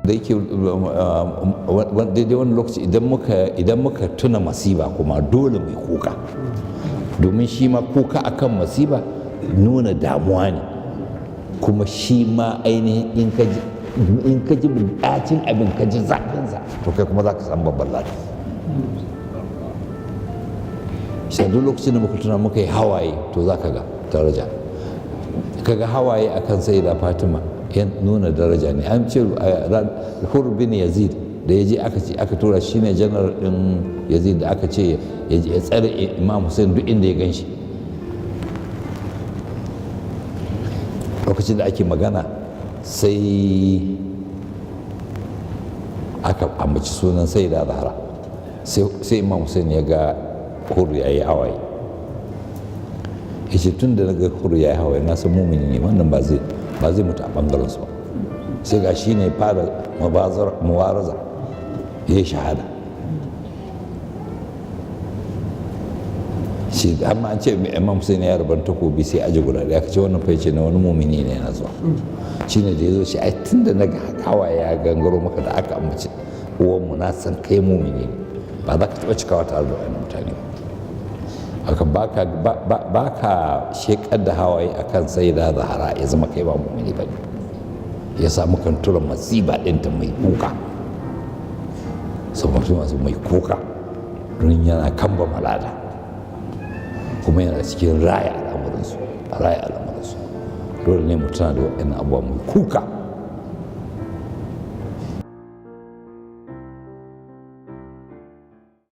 da yake daidai wani lokaci idan muka tuna masiba kuma dole mai kuka, domin shi ma kuka akan masiba nuna damuwa ne, kuma shi ma ainihin in ka ji bukacin abin ka ji zafinsa to kai kuma za ka san babban lada. shi duk lokacin da muka tuna muka yi hawaye to za ka ga daraja, ka ga hawaye akan sai da Fatima ya nuna daraja ne. An ce Hur bin Yazid da ya je aka tura shi ne janar din Yazid da aka ce ya tsare Imam Hussein duk inda ya gan shi. Lokacin da ake magana sai aka ambaci sunan sai da Zahra, sai Imam Hussein ya ga Hur ya yi hawaye, ya ce tun da na ga Hur ya yi hawaye na san mumini ne, wannan ba zai mutu a ɓangaren su ba. sai ga shi ne fara muwaraza ya yi shahada. shi amma an ce Imam Hussein ya rabar takobi sai aji guda da aka ce wannan fa ce na wani mumini ne na zuwa. shi ne da ya zo shi ai tun da na ga hawaye ya gangaro maka da aka amince uwanmu na san kai mumini ne, ba za ka taɓa cikawa tare da wani mutane ba ka shekar da hawaye a kan sai da Zahra ya zama kai ba mumini ba ne. ya samu kanturan masiba ɗinta mai kuka, saboda masu mai kuka don yana kamba malada kuma yana cikin raya al'amuransu dole ne mutuna da waɗannan abubuwa mai kuka.